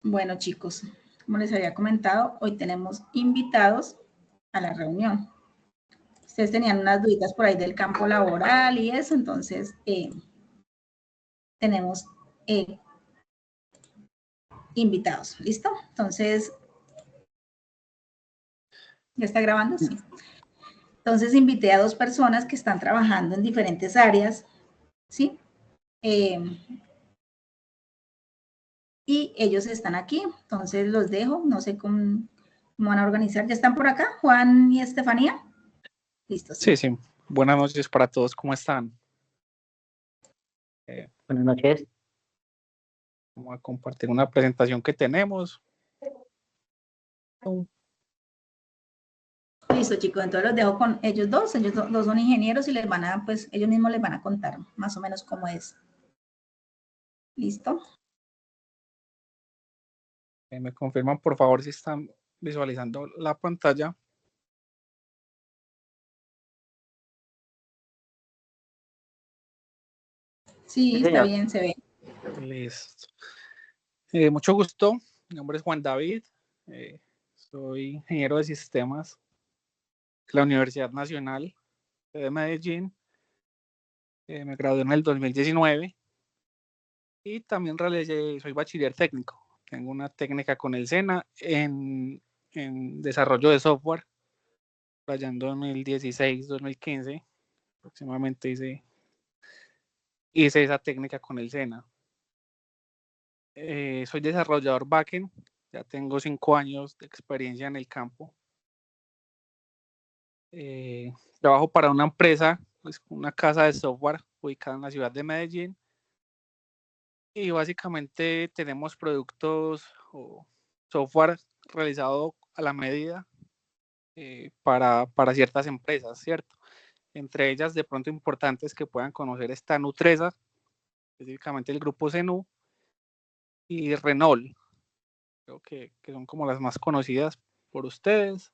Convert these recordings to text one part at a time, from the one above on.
Bueno, chicos, como les había comentado, hoy tenemos invitados a la reunión. Ustedes tenían unas dudas por ahí del campo laboral y eso, entonces tenemos invitados. ¿Listo? Entonces, ¿ya está grabando? Sí. Entonces, invité a 2 personas que están trabajando en diferentes áreas, ¿sí? Y ellos están aquí, entonces los dejo, no sé cómo van a organizar. ¿Ya están por acá, Juan y Estefanía? Listo, sí. Sí. Buenas noches para todos, ¿cómo están? Buenas noches. Vamos a compartir una presentación que tenemos. Listo, chicos, entonces los dejo con ellos dos son ingenieros y les van a, pues, ellos mismos les van a contar más o menos cómo es. ¿Listo? Me confirman, por favor, si están visualizando la pantalla. Sí, está bien, se ve. Listo. Mucho gusto, mi nombre es Juan David, soy ingeniero de sistemas de la Universidad Nacional de Medellín. Me gradué en el 2019 y también soy bachiller técnico. Tengo una técnica con el SENA en desarrollo de software, allá en 2016, 2015, aproximadamente hice esa técnica con el SENA. Soy desarrollador backend, ya tengo 5 años de experiencia en el campo. Trabajo para una empresa, pues, una casa de software ubicada en la ciudad de Medellín. Y básicamente tenemos productos o software realizado a la medida para ciertas empresas, ¿cierto? Entre ellas, de pronto importantes que puedan conocer, está Nutresa, específicamente el grupo Zenú, y Renault. Creo que son como las más conocidas por ustedes.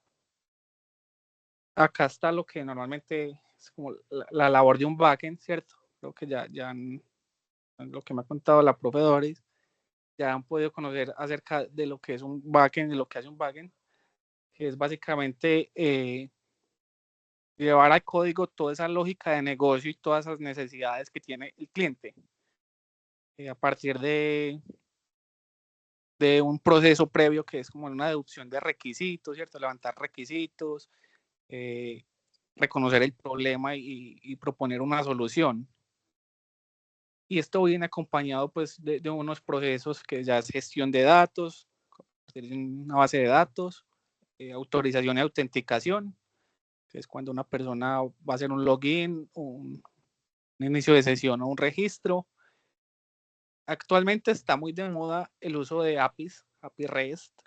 Acá está lo que normalmente es como la labor de un backend, ¿cierto? Creo que ya lo que me ha contado la profe Doris, ya han podido conocer acerca de lo que es un backend y lo que hace un backend, que es básicamente llevar al código toda esa lógica de negocio y todas esas necesidades que tiene el cliente a partir de un proceso previo que es como una deducción de requisitos, ¿cierto? Levantar requisitos, reconocer el problema y proponer una solución. Y esto viene acompañado pues de unos procesos que ya es gestión de datos, una base de datos, autorización y autenticación, que es cuando una persona va a hacer un login, un inicio de sesión o un registro. Actualmente está muy de moda el uso de APIs, API REST.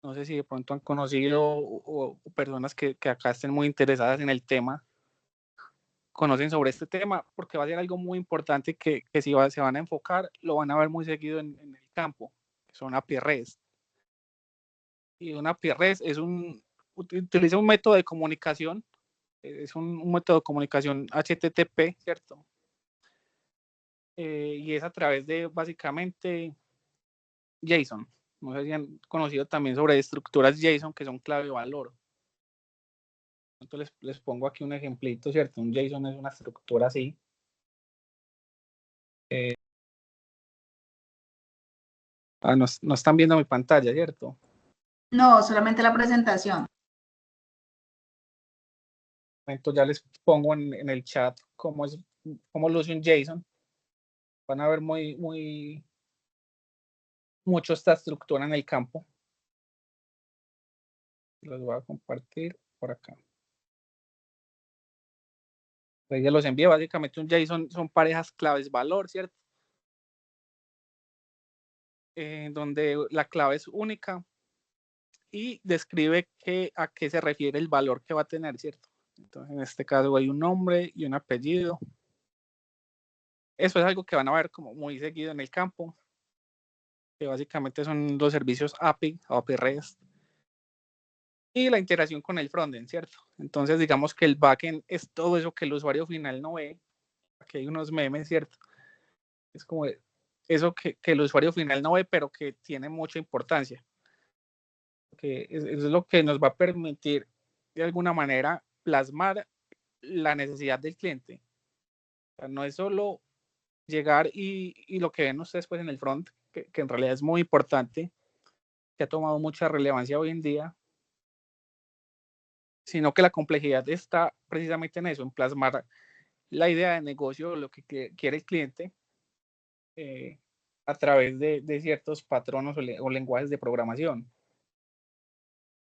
No sé si de pronto han conocido o personas que acá estén muy interesadas en el tema, conocen sobre este tema, porque va a ser algo muy importante que si se van a enfocar, lo van a ver muy seguido en el campo, que son API REST. Y una API REST utiliza un método de comunicación, es un método de comunicación HTTP, ¿cierto? Y es a través de básicamente JSON. No sé si han conocido también sobre estructuras JSON que son clave de valor. Entonces les pongo aquí un ejemplito, ¿cierto? Un JSON es una estructura así. No están viendo mi pantalla, ¿cierto? No, solamente la presentación. Entonces ya les pongo en el chat cómo luce un JSON. Van a ver mucho esta estructura en el campo. Los voy a compartir por acá. Pues ya los envié. Básicamente un JSON son parejas claves valor, ¿cierto? Donde la clave es única y describe a qué se refiere el valor que va a tener, ¿cierto? Entonces, en este caso hay un nombre y un apellido. Eso es algo que van a ver como muy seguido en el campo, que básicamente son los servicios API o API REST y la integración con el frontend, ¿cierto? Entonces, digamos que el backend es todo eso que el usuario final no ve. Aquí hay unos memes, ¿cierto? Es como eso que el usuario final no ve, pero que tiene mucha importancia. Que eso es lo que nos va a permitir de alguna manera plasmar la necesidad del cliente. O sea, no es solo llegar y lo que ven ustedes pues en el front, que en realidad es muy importante, que ha tomado mucha relevancia hoy en día, sino que la complejidad está precisamente en eso, en plasmar la idea de negocio, lo que quiere el cliente, a través de ciertos patronos o lenguajes de programación.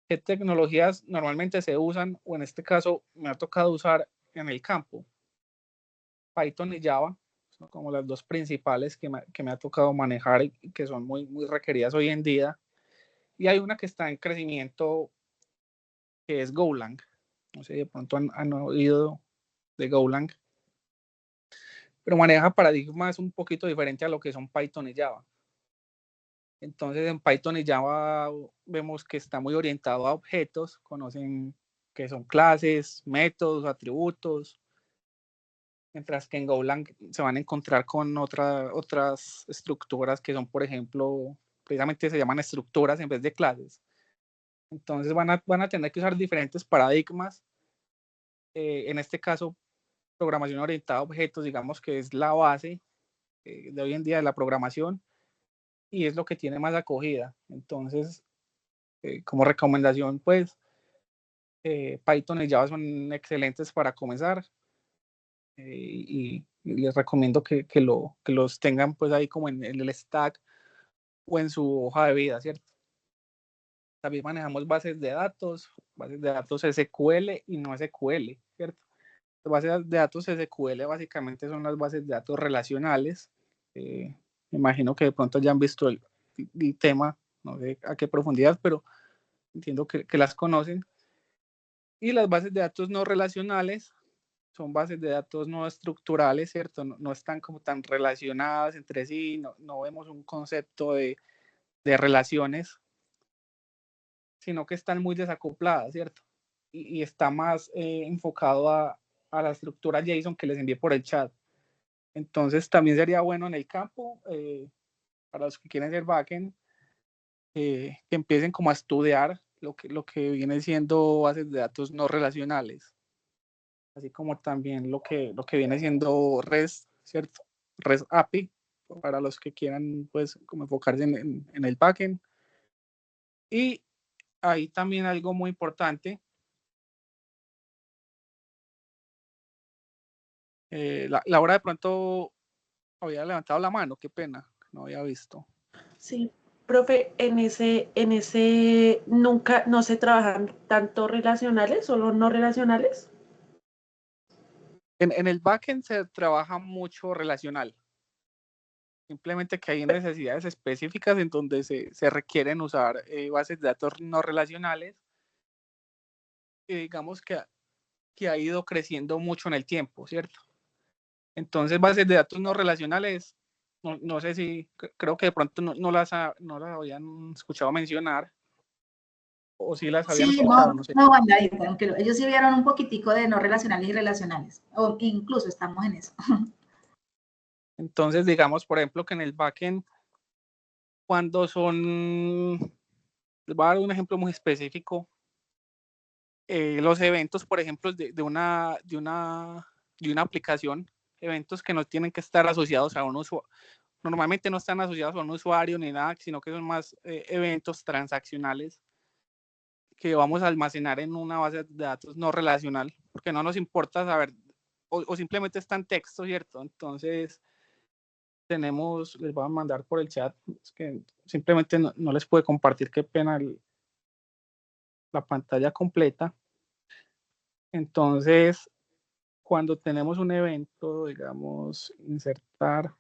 ¿Qué tecnologías normalmente se usan, o en este caso me ha tocado usar en el campo? Python y Java son como las dos principales que me ha tocado manejar y que son muy, muy requeridas hoy en día. Y hay una que está en crecimiento, que es Golang. No sé, de pronto han oído de Golang, pero maneja paradigmas un poquito diferentes a lo que son Python y Java. Entonces en Python y Java vemos que está muy orientado a objetos, conocen que son clases, métodos, atributos, mientras que en Golang se van a encontrar con otras estructuras que son, por ejemplo, precisamente se llaman estructuras en vez de clases. Entonces van a tener que usar diferentes paradigmas. En este caso, programación orientada a objetos, digamos que es la base de hoy en día de la programación y es lo que tiene más acogida. Entonces, como recomendación, pues, Python y Java son excelentes para comenzar, y les recomiendo que los tengan pues ahí como en el stack o en su hoja de vida, ¿cierto? También manejamos bases de datos SQL y no SQL, ¿cierto? Las bases de datos SQL básicamente son las bases de datos relacionales. Me imagino que de pronto ya han visto el tema, no sé a qué profundidad, pero entiendo que las conocen. Y las bases de datos no relacionales son bases de datos no estructurales, ¿cierto? No están como tan relacionadas entre sí, no vemos un concepto de relaciones, sino que están muy desacopladas, ¿cierto? Y está más enfocado a la estructura JSON que les envié por el chat. Entonces también sería bueno en el campo, para los que quieren ser backend, que empiecen como a estudiar lo que viene siendo bases de datos no relacionales, así como también lo que viene siendo REST, ¿cierto? REST API, para los que quieran pues como enfocarse en el backend. Y ahí también algo muy importante, Laura de pronto había levantado la mano, qué pena, no había visto. Sí, profe, en ese nunca, no se trabajan tanto relacionales, solo no relacionales. En el backend se trabaja mucho relacional. Simplemente que hay necesidades específicas en donde se requieren usar bases de datos no relacionales, y digamos que ha ido creciendo mucho en el tiempo, ¿cierto? Entonces, bases de datos no relacionales, no sé si, creo que de pronto no las habían escuchado mencionar, o si las habían Sí, escuchado, no sé. no, Wanda, tranquilo. Ellos sí vieron un poquitico de no relacionales y relacionales, o incluso estamos en eso. Entonces, digamos, por ejemplo, que en el backend, cuando son, les voy a dar un ejemplo muy específico, los eventos, por ejemplo, de una aplicación, eventos que no tienen que estar asociados a un usuario, normalmente no están asociados a un usuario ni nada, sino que son más eventos transaccionales que vamos a almacenar en una base de datos no relacional, porque no nos importa saber, o simplemente está en texto, ¿cierto? Entonces, les voy a mandar por el chat, es que simplemente no les puede compartir, qué pena, la pantalla completa. Entonces, cuando tenemos un evento, digamos, insertar,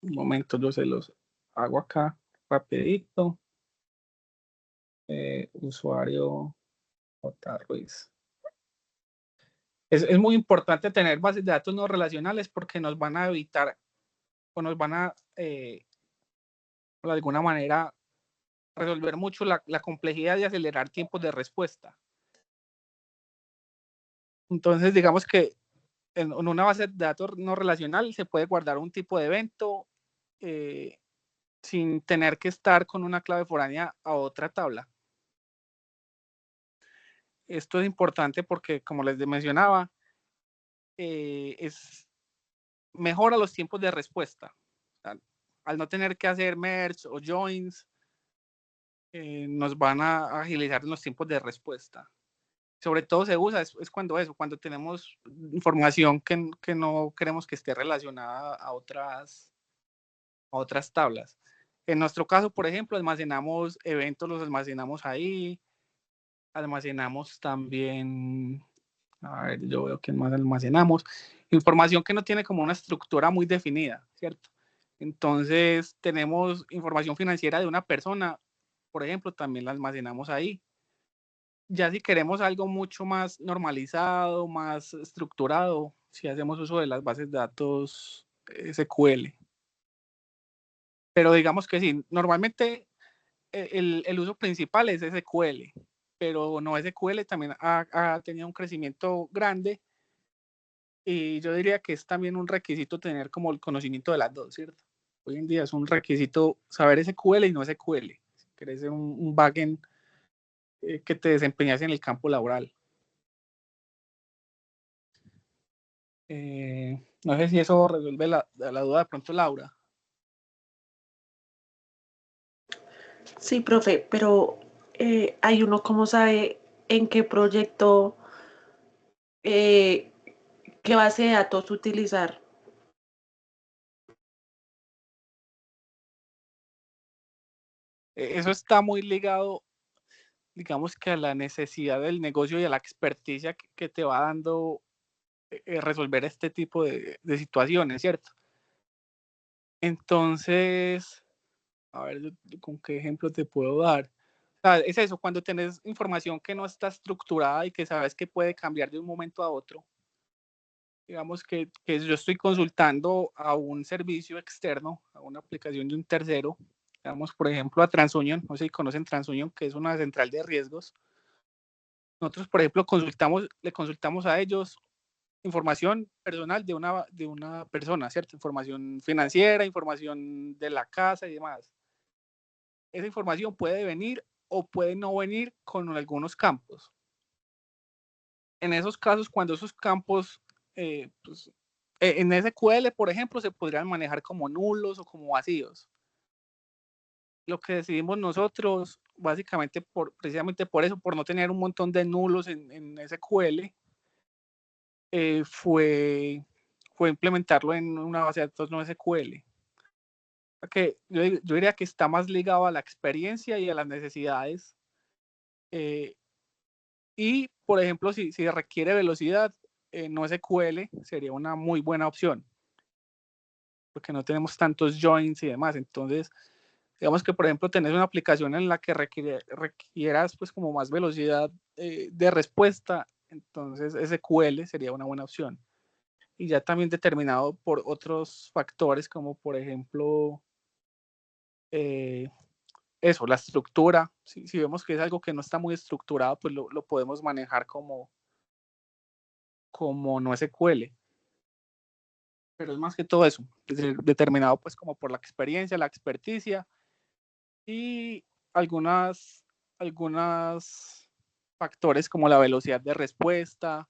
un momento, yo se los hago acá rapidito. Usuario J. Ruiz. Es muy importante tener bases de datos no relacionales porque nos van a evitar o nos van a, de alguna manera, resolver mucho la complejidad y acelerar tiempos de respuesta. Entonces, digamos que en una base de datos no relacional se puede guardar un tipo de evento sin tener que estar con una clave foránea a otra tabla. Esto es importante porque, como les mencionaba, mejora los tiempos de respuesta. Al no tener que hacer merge o joins, nos van a agilizar los tiempos de respuesta. Sobre todo se usa es cuando tenemos información que no queremos que esté relacionada a otras tablas. En nuestro caso, por ejemplo, almacenamos eventos, los almacenamos ahí. Almacenamos también, a ver, yo veo que más almacenamos. Información que no tiene como una estructura muy definida, ¿cierto? Entonces, tenemos información financiera de una persona, por ejemplo, también la almacenamos ahí. Ya si queremos algo mucho más normalizado, más estructurado, si hacemos uso de las bases de datos SQL. Pero digamos que sí, normalmente el uso principal es SQL, pero no SQL también ha tenido un crecimiento grande y yo diría que es también un requisito tener como el conocimiento de las dos, ¿cierto? Hoy en día es un requisito saber SQL y no SQL, si querés ser un backend que te desempeñas en el campo laboral. No sé si eso resuelve la duda de pronto, Laura. Sí, profe, pero hay uno cómo sabe en qué proyecto, qué base de datos utilizar. Eso está muy ligado, digamos que a la necesidad del negocio y a la experticia que te va dando resolver este tipo de situaciones, ¿cierto? Entonces, a ver, ¿con qué ejemplo te puedo dar? O sea, es eso, cuando tenés información que no está estructurada y que sabes que puede cambiar de un momento a otro. Digamos que yo estoy consultando a un servicio externo, a una aplicación de un tercero, digamos, por ejemplo, a TransUnion, no sé si conocen TransUnion, que es una central de riesgos. Nosotros, por ejemplo, le consultamos a ellos información personal de una persona, ¿cierto? Información financiera, información de la casa y demás. Esa información puede venir o puede no venir con algunos campos. En esos casos, cuando esos campos, pues, en SQL, por ejemplo, se podrían manejar como nulos o como vacíos. Lo que decidimos nosotros, básicamente, precisamente por eso, por no tener un montón de nulos en SQL, fue implementarlo en una base de datos no SQL. Que yo diría que está más ligado a la experiencia y a las necesidades. Y, por ejemplo, si requiere velocidad, no SQL sería una muy buena opción, porque no tenemos tantos joins y demás. Entonces, digamos que, por ejemplo, tenés una aplicación en la que requieras pues como más velocidad de respuesta, entonces SQL sería una buena opción. Y ya también determinado por otros factores, como por ejemplo, eso, la estructura. Si vemos que es algo que no está muy estructurado, pues lo podemos manejar como no SQL. Pero es más que todo eso, determinado pues como por la experiencia, la experticia y algunos factores como la velocidad de respuesta,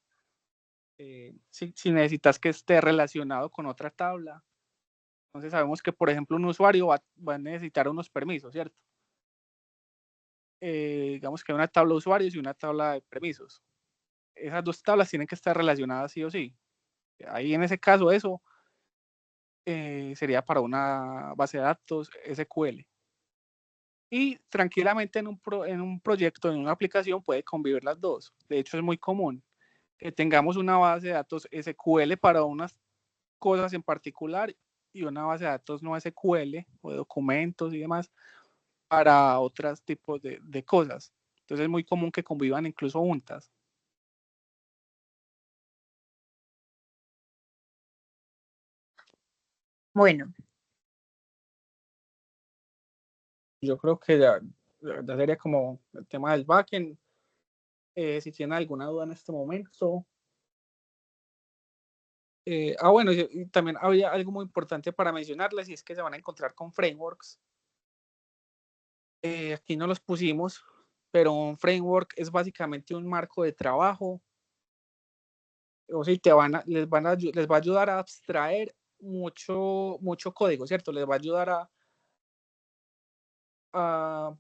si necesitas que esté relacionado con otra tabla. Entonces sabemos que, por ejemplo, un usuario va a necesitar unos permisos, ¿cierto? Digamos que hay una tabla de usuarios y una tabla de permisos. Esas dos tablas tienen que estar relacionadas sí o sí. Ahí en ese caso eso sería para una base de datos SQL. Y tranquilamente en un proyecto, en una aplicación, puede convivir las dos. De hecho, es muy común que tengamos una base de datos SQL para unas cosas en particular y una base de datos no SQL o de documentos y demás para otros tipos de cosas. Entonces es muy común que convivan incluso juntas. Bueno, Yo creo que ya sería como el tema del backend. Si tienen alguna duda en este momento, Bueno, y también había algo muy importante para mencionarles, y es que se van a encontrar con frameworks. Aquí no los pusimos, pero un framework es básicamente un marco de trabajo. O sea, les va a ayudar a abstraer mucho código, ¿cierto? Les va a ayudar a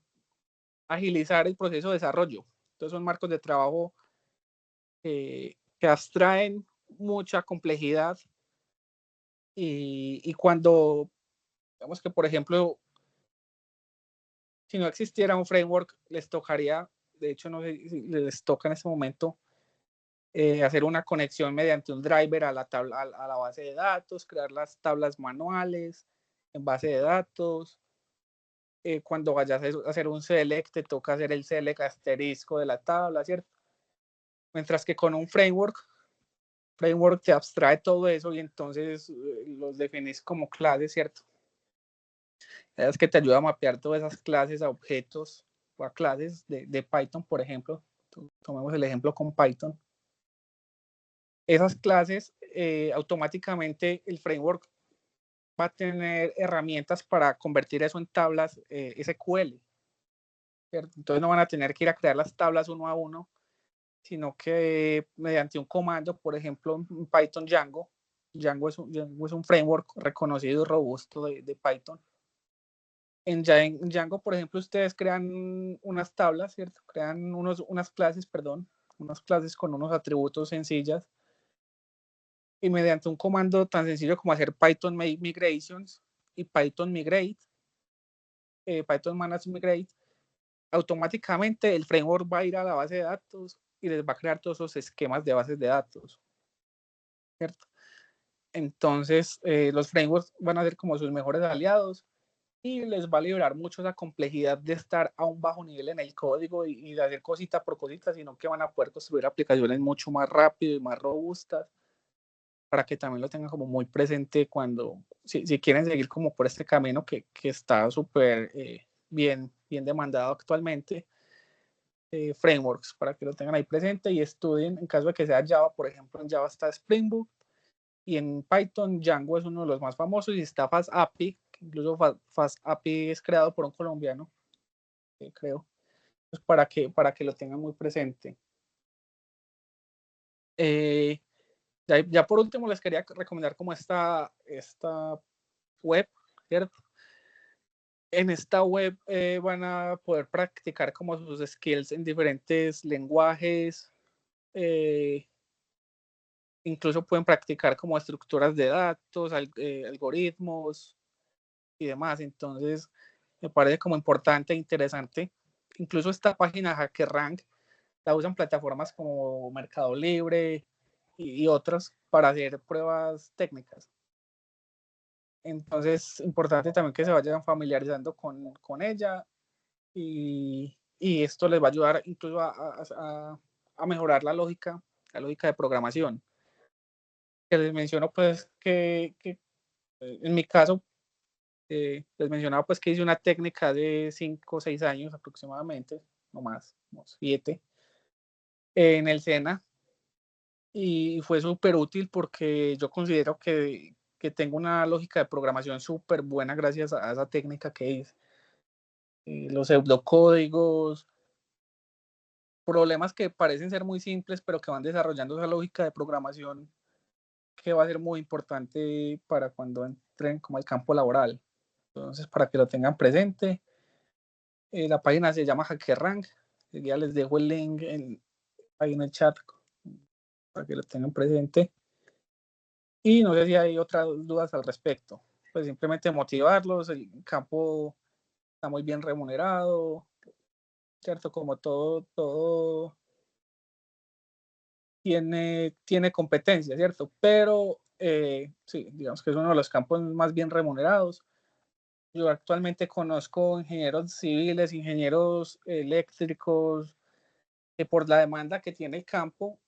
agilizar el proceso de desarrollo. Entonces son marcos de trabajo que abstraen mucha complejidad y cuando, digamos que por ejemplo, si no existiera un framework, les tocaría, de hecho no sé si les toca en este momento, hacer una conexión mediante un driver a la base de datos, crear las tablas manuales en base de datos. Cuando vayas a hacer un select, te toca hacer el select asterisco de la tabla, ¿cierto? Mientras que con un framework te abstrae todo eso y entonces los definís como clases, ¿cierto? Es que te ayuda a mapear todas esas clases a objetos o a clases de Python, por ejemplo. Tomemos el ejemplo con Python. Esas clases, automáticamente el framework va a tener herramientas para convertir eso en tablas SQL, ¿cierto? Entonces no van a tener que ir a crear las tablas uno a uno, sino que mediante un comando, por ejemplo, en Python Django es un framework reconocido y robusto de Python. En Django, por ejemplo, ustedes crean unas tablas, ¿cierto? Crean unas clases con unos atributos sencillas, y mediante un comando tan sencillo como hacer Python migrations y Python migrate, Python manage migrate, automáticamente el framework va a ir a la base de datos y les va a crear todos esos esquemas de bases de datos, ¿cierto? Entonces, los frameworks van a ser como sus mejores aliados y les va a liberar mucho esa complejidad de estar a un bajo nivel en el código y de hacer cosita por cosita, sino que van a poder construir aplicaciones mucho más rápido y más robustas, para que también lo tengan como muy presente cuando, si quieren seguir como por este camino que está súper bien demandado actualmente. Frameworks, para que lo tengan ahí presente y estudien. En caso de que sea Java, por ejemplo, en Java está Spring Boot, y en Python Django es uno de los más famosos, y está FastAPI, que incluso FastAPI es creado por un colombiano, creo, pues para que lo tengan muy presente. Ya por último les quería recomendar como esta web, ¿cierto? En esta web van a poder practicar como sus skills en diferentes lenguajes, incluso pueden practicar como estructuras de datos, algoritmos y demás. Entonces, me parece como importante e interesante. Incluso esta página HackerRank la usan plataformas como Mercado Libre y otras para hacer pruebas técnicas. Entonces, es importante también que se vayan familiarizando con ella, y esto les va a ayudar incluso a mejorar la lógica de programación. Que les menciono pues que en mi caso, les mencionaba pues que hice una técnica de 5 o 6 años aproximadamente, no más, 7, en el SENA, y fue súper útil porque yo considero que tengo una lógica de programación súper buena gracias a esa técnica que hice. Los pseudocódigos, problemas que parecen ser muy simples, pero que van desarrollando esa lógica de programación que va a ser muy importante para cuando entren como al campo laboral. Entonces, para que lo tengan presente, la página se llama HackerRank. Ya les dejo el link ahí en el chat para que lo tengan presente. Y no sé si hay otras dudas al respecto. Pues simplemente motivarlos. El campo está muy bien remunerado, ¿cierto? Como todo tiene competencia, ¿cierto? Pero sí, digamos que es uno de los campos más bien remunerados. Yo actualmente conozco ingenieros civiles, ingenieros eléctricos, que por la demanda que tiene el campo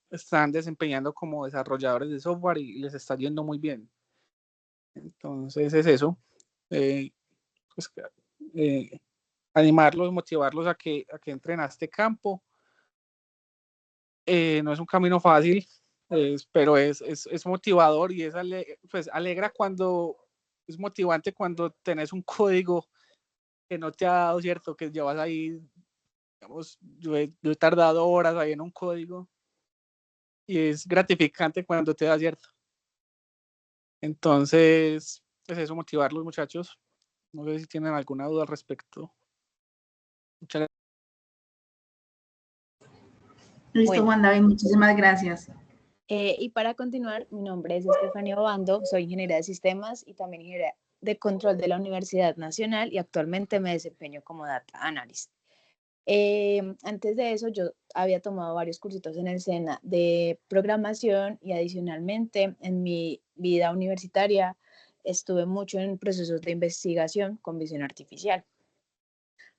están desempeñando como desarrolladores de software y les está yendo muy bien. Entonces es eso. Pues, animarlos, motivarlos a que entren a este campo. No es un camino fácil, Pero es motivador y pues alegra cuando, es motivante cuando tenés un código que no te ha dado, ¿cierto? Que llevas ahí, digamos, yo he tardado horas ahí en un código y es gratificante cuando te da, ¿cierto? Entonces, es eso, motivar los muchachos. No sé si tienen alguna duda al respecto. Muchas gracias. Listo, Bueno. Juan David, muchísimas gracias. Y para continuar, mi nombre es Estefanía Obando, soy ingeniera de sistemas y también ingeniera de control de la Universidad Nacional y actualmente me desempeño como data analyst. Antes de eso, yo había tomado varios cursitos en el SENA de programación y adicionalmente en mi vida universitaria estuve mucho en procesos de investigación con visión artificial.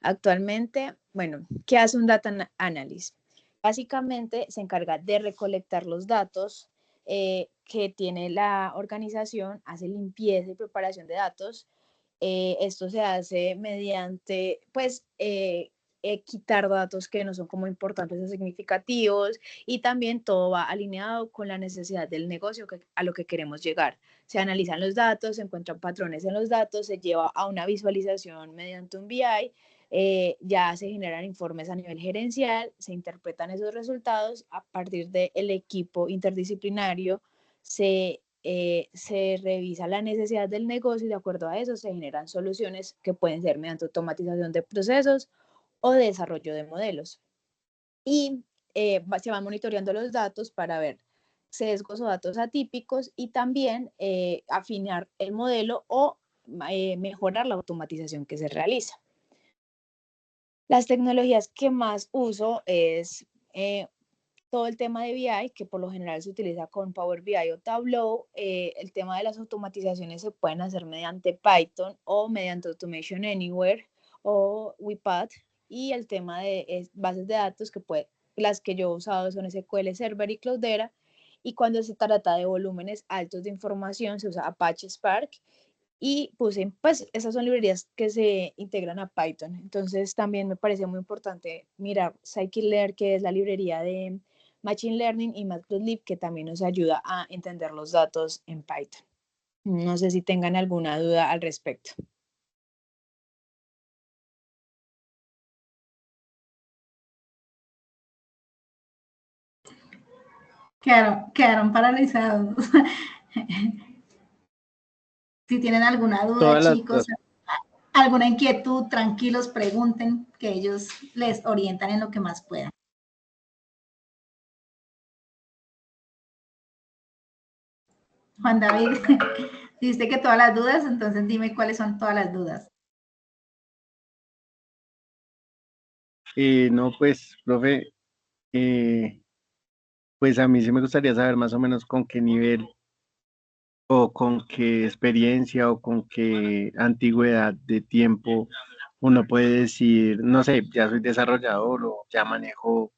Actualmente, bueno, ¿qué hace un data analyst? Básicamente se encarga de recolectar los datos que tiene la organización, hace limpieza y preparación de datos. Esto se hace mediante, pues, quitar datos que no son como importantes o significativos y también todo va alineado con la necesidad del negocio a lo que queremos llegar. Se analizan los datos, se encuentran patrones en los datos, se lleva a una visualización mediante un BI. Ya se generan informes a nivel gerencial, se interpretan esos resultados a partir del equipo interdisciplinario, se revisa la necesidad del negocio y de acuerdo a eso se generan soluciones que pueden ser mediante automatización de procesos o desarrollo de modelos. Y se van monitoreando los datos para ver sesgos o datos atípicos y también afinar el modelo o mejorar la automatización que se realiza. Las tecnologías que más uso es todo el tema de BI, que por lo general se utiliza con Power BI o Tableau. El tema de las automatizaciones se pueden hacer mediante Python o mediante Automation Anywhere o WePad. Y el tema de bases de datos, las que yo he usado son SQL Server y Cloudera. Y cuando se trata de volúmenes altos de información, se usa Apache Spark. Y puse, pues, esas son librerías que se integran a Python. Entonces, también me parece muy importante mirar Scikit-Learn, que es la librería de Machine Learning, y Matplotlib, que también nos ayuda a entender los datos en Python. No sé si tengan alguna duda al respecto. Quedaron paralizados. Si tienen alguna duda, chicos, alguna inquietud, tranquilos, pregunten, que ellos les orientan en lo que más puedan. Juan David, dijiste que todas las dudas, entonces dime cuáles son todas las dudas. No, pues, profe, pues a mí sí me gustaría saber más o menos con qué nivel o con qué experiencia o con qué antigüedad de tiempo uno puede decir, no sé, ya soy desarrollador o ya manejo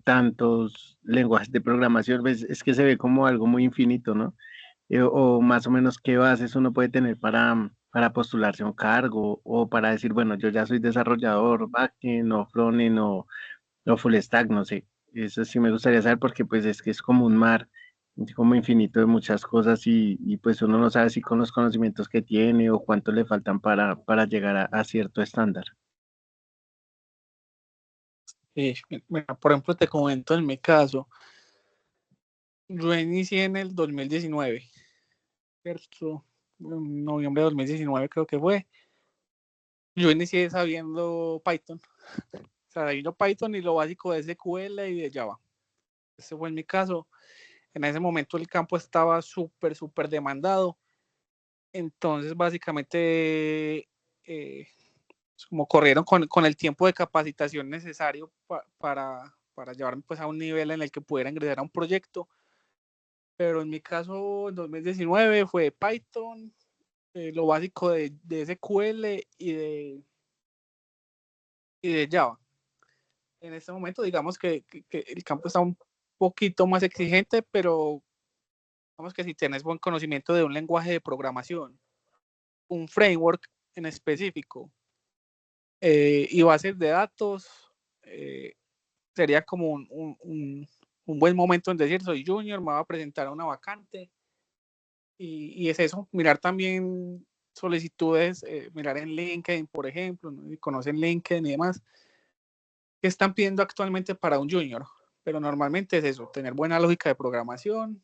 tantos lenguajes de programación. Pues, es que se ve como algo muy infinito, ¿no? O más o menos qué bases uno puede tener para postularse a un cargo o para decir, bueno, yo ya soy desarrollador backend o frontend o full stack, no sé. Eso sí me gustaría saber porque pues es que es como un mar, es como infinito de muchas cosas y pues uno no sabe si con los conocimientos que tiene o cuánto le faltan para llegar a cierto estándar. Mira, por ejemplo, te comento en mi caso, yo inicié en el 2019, ¿cierto? En noviembre de 2019 creo que fue. Yo inicié sabiendo Python, o sea, sabiendo Python y lo básico de SQL y de Java. Ese fue en mi caso. En ese momento el campo estaba súper demandado. Entonces, básicamente, como corrieron con el tiempo de capacitación necesario para llevarme pues, a un nivel en el que pudiera ingresar a un proyecto. Pero en mi caso, en 2019 fue Python, lo básico de SQL y de Java. En este momento, digamos que el campo está un poquito más exigente, pero digamos que si tienes buen conocimiento de un lenguaje de programación, un framework en específico y bases de datos, sería como un buen momento en decir, soy junior, me voy a presentar a una vacante. Y es eso, mirar también solicitudes, mirar en LinkedIn, por ejemplo, ¿no? Si conocen LinkedIn y demás, ¿qué están pidiendo actualmente para un junior? Pero normalmente es eso, tener buena lógica de programación,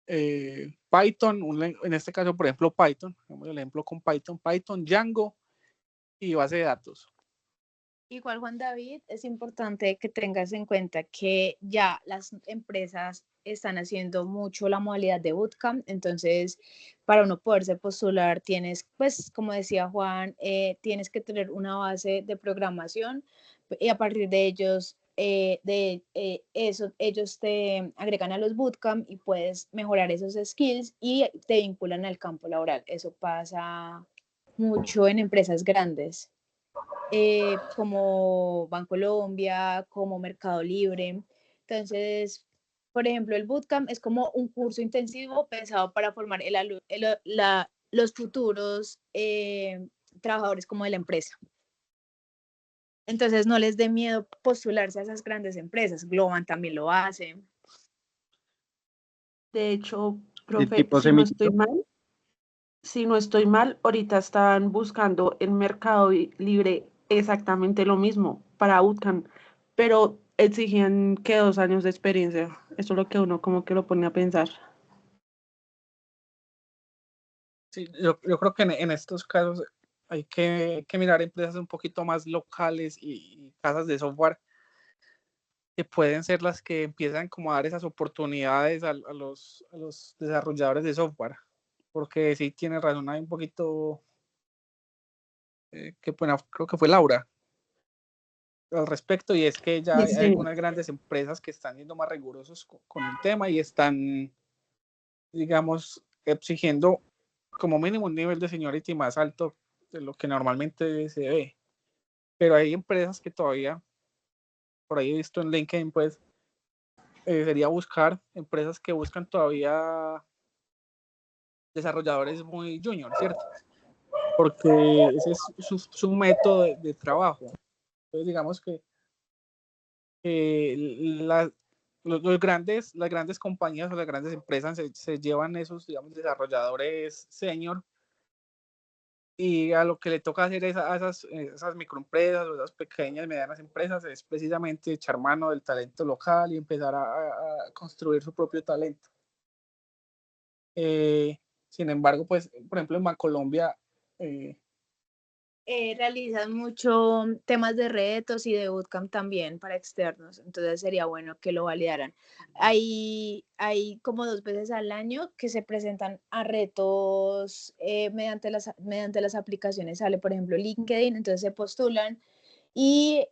Python, en este caso, por ejemplo, Python, vamos el ejemplo con Python, Django y base de datos. Igual, Juan David, es importante que tengas en cuenta que ya las empresas están haciendo mucho la modalidad de bootcamp, entonces para uno poderse postular tienes, pues como decía Juan, tienes que tener una base de programación y a partir de ellos, eso, ellos te agregan a los bootcamp y puedes mejorar esos skills y te vinculan al campo laboral. Eso pasa mucho en empresas grandes. Como Bancolombia, como Mercado Libre. Entonces, por ejemplo, el bootcamp es como un curso intensivo pensado para formar los futuros trabajadores como de la empresa. Entonces, no les dé miedo postularse a esas grandes empresas. Globan también lo hace. De hecho, ¿Y profe, tipo semillero? si no estoy mal, ahorita están buscando en Mercado Libre exactamente lo mismo para bootcamp, pero exigían que 2 años de experiencia. Eso es lo que uno como que lo pone a pensar. Sí, yo creo que en estos casos hay que mirar empresas un poquito más locales y casas de software que pueden ser las que empiezan como a dar esas oportunidades a los desarrolladores de software. Porque sí tiene razón, hay un poquito, bueno, creo que fue Laura al respecto, y es que ya hay Sí. algunas grandes empresas que están siendo más rigurosos con el tema y están, digamos, exigiendo como mínimo un nivel de seniority más alto de lo que normalmente se ve. Pero hay empresas que todavía, por ahí he visto en LinkedIn, pues, sería buscar empresas que buscan todavía desarrolladores muy junior, ¿cierto? Porque ese es su método de trabajo. Entonces, digamos que las grandes compañías o las grandes empresas se llevan esos, digamos, desarrolladores senior, y a lo que le toca hacer a esas microempresas o esas pequeñas y medianas empresas es precisamente echar mano del talento local y empezar a construir su propio talento. Sin embargo, pues, por ejemplo, en Bancolombia, Realizan mucho temas de retos y de bootcamp también para externos, entonces sería bueno que lo validaran. Hay como 2 veces al año que se presentan a retos mediante las aplicaciones, sale por ejemplo LinkedIn, entonces se postulan y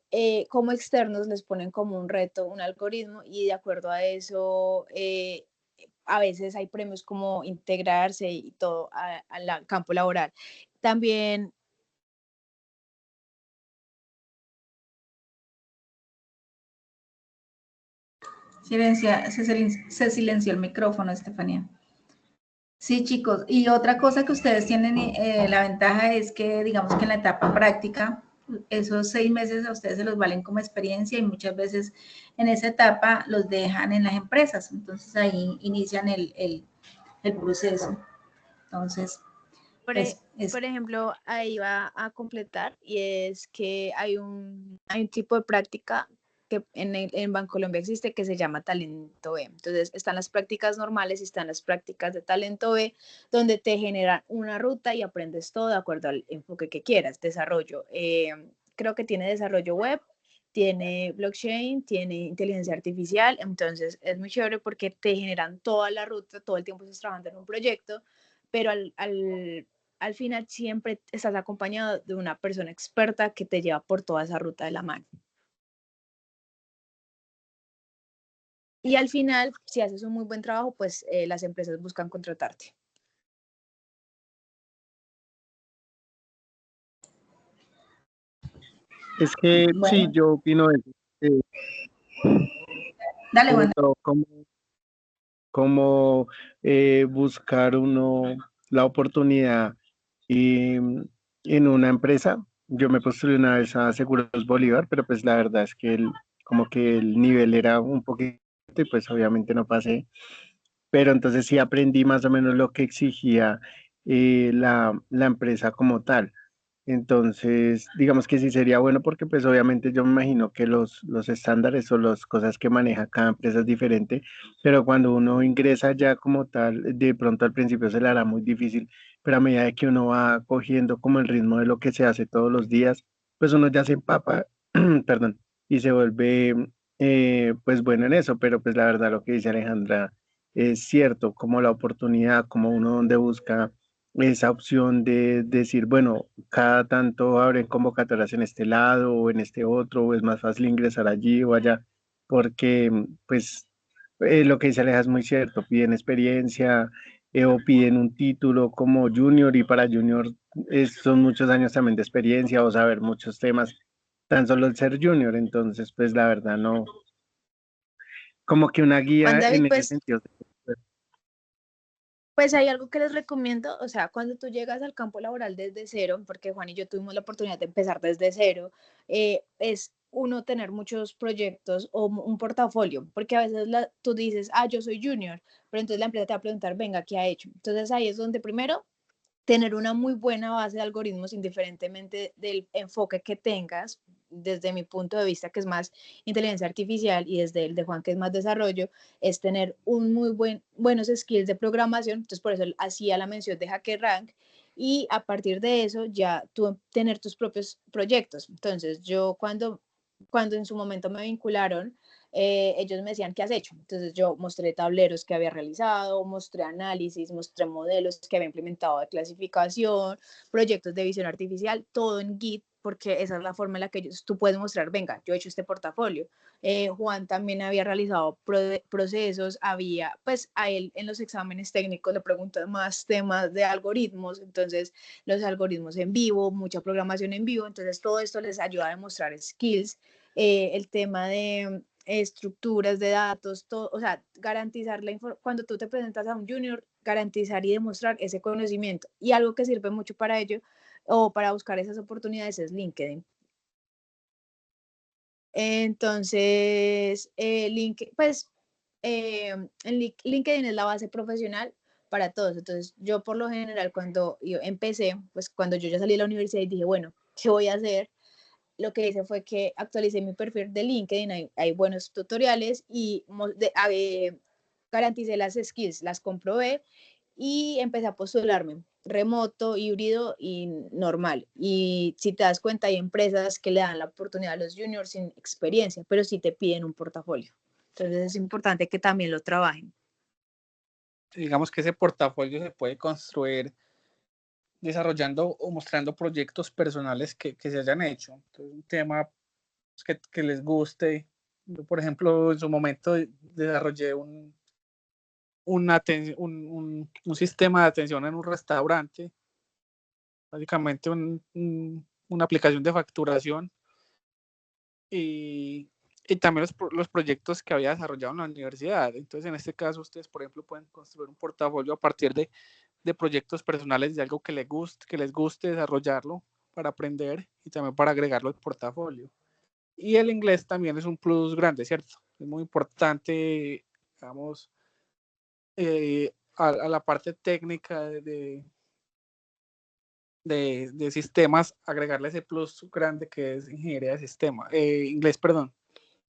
como externos les ponen como un reto, un algoritmo y de acuerdo a eso a veces hay premios como integrarse y todo al campo laboral. También Se silenció el micrófono, Estefanía. Sí, chicos. Y otra cosa que ustedes tienen, la ventaja es que, digamos que en la etapa práctica, esos 6 meses a ustedes se los valen como experiencia y muchas veces en esa etapa los dejan en las empresas. Entonces ahí inician el proceso. Entonces, Por, pues e- es por ejemplo, ahí va a completar y es que hay un tipo de práctica que en Bancolombia existe que se llama Talento B. Entonces, están las prácticas normales y están las prácticas de Talento B, donde te generan una ruta y aprendes todo de acuerdo al enfoque que quieras. Desarrollo, creo que tiene desarrollo web, tiene blockchain, tiene inteligencia artificial. Entonces, es muy chévere porque te generan toda la ruta, todo el tiempo estás trabajando en un proyecto, pero al final siempre estás acompañado de una persona experta que te lleva por toda esa ruta de la mano. Y al final, si haces un muy buen trabajo, pues las empresas buscan contratarte. Es que sí, bueno. yo opino eso. Dale, Sobre bueno. todo como buscar uno la oportunidad en una empresa. Yo me postulé una vez a Seguros Bolívar, pero pues la verdad es que como que el nivel era un poquito y pues obviamente no pasé, pero entonces sí aprendí más o menos lo que exigía la empresa como tal. Entonces, digamos que sí sería bueno porque pues obviamente yo me imagino que los estándares o las cosas que maneja cada empresa es diferente, pero cuando uno ingresa ya como tal, de pronto al principio se le hará muy difícil, pero a medida de que uno va cogiendo como el ritmo de lo que se hace todos los días, pues uno ya se empapa, perdón, y se vuelve pues bueno en eso, pero pues la verdad lo que dice Alejandra es cierto, como la oportunidad, como uno donde busca esa opción de decir, bueno, cada tanto abren convocatorias en este lado o en este otro, o es más fácil ingresar allí o allá, porque pues lo que dice Aleja es muy cierto, piden experiencia o piden un título como junior y para junior son muchos años también de experiencia o saber muchos temas, tan solo el ser junior, entonces pues la verdad no, como que una Juan guía David, en ese sentido. pues hay algo que les recomiendo, o sea, cuando tú llegas al campo laboral desde cero, porque Juan y yo tuvimos la oportunidad de empezar desde cero, es uno tener muchos proyectos o un portafolio, porque a veces tú dices, ah, yo soy junior, pero entonces la empresa te va a preguntar, venga, ¿qué ha hecho? Entonces ahí es donde primero tener una muy buena base de algoritmos indiferentemente del enfoque que tengas, desde mi punto de vista que es más inteligencia artificial y desde el de Juan que es más desarrollo, es tener un muy buenos skills de programación, entonces por eso hacía la mención de HackerRank y a partir de eso ya tú tener tus propios proyectos. Entonces yo cuando en su momento me vincularon, ellos me decían, ¿qué has hecho? Entonces yo mostré tableros que había realizado, mostré análisis, mostré modelos que había implementado de clasificación, proyectos de visión artificial, todo en Git, porque esa es la forma en la que tú puedes mostrar, venga, yo he hecho este portafolio. Juan también había realizado procesos, había, pues a él en los exámenes técnicos le preguntan más temas de algoritmos, entonces los algoritmos en vivo, mucha programación en vivo, entonces todo esto les ayuda a demostrar skills, el tema de estructuras de datos, todo, o sea, garantizar cuando tú te presentas a un junior, garantizar y demostrar ese conocimiento. Y algo que sirve mucho para ello o para buscar esas oportunidades es LinkedIn. Entonces, pues LinkedIn es la base profesional para todos. Entonces, yo por lo general cuando yo empecé, pues cuando yo ya salí de la universidad y dije, bueno, ¿qué voy a hacer? Lo que hice fue que actualicé mi perfil de LinkedIn, hay buenos tutoriales y garanticé las skills, las comprobé y empecé a postularme remoto, híbrido y normal. Y si te das cuenta, hay empresas que le dan la oportunidad a los juniors sin experiencia, pero sí te piden un portafolio. Entonces es importante que también lo trabajen. Digamos que ese portafolio se puede construir desarrollando o mostrando proyectos personales que se hayan hecho. Entonces, un tema que les guste. Yo, por ejemplo, en su momento desarrollé un sistema de atención en un restaurante, básicamente una aplicación de facturación y también los proyectos que había desarrollado en la universidad. Entonces, en este caso, ustedes, por ejemplo, pueden construir un portafolio a partir de proyectos personales, de algo que les guste desarrollarlo para aprender y también para agregarlo al portafolio. Y el inglés también es un plus grande, ¿cierto? Es muy importante, digamos, a la parte técnica de sistemas, agregarle ese plus grande que es ingeniería de sistema, inglés, perdón.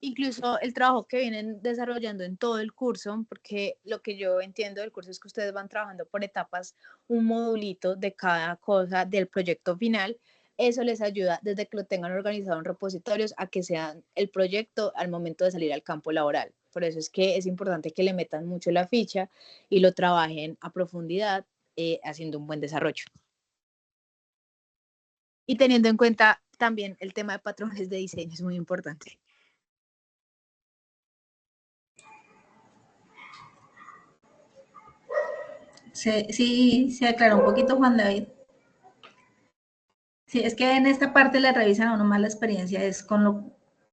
Incluso el trabajo que vienen desarrollando en todo el curso, porque lo que yo entiendo del curso es que ustedes van trabajando por etapas, un modulito de cada cosa del proyecto final. Eso les ayuda desde que lo tengan organizado en repositorios a que sean el proyecto al momento de salir al campo laboral. Por eso es que es importante que le metan mucho la ficha y lo trabajen a profundidad, haciendo un buen desarrollo. Y teniendo en cuenta también el tema de patrones de diseño es muy importante. Sí, se aclaró un poquito, Juan David. Sí, es que en esta parte le revisan a uno más la experiencia, es con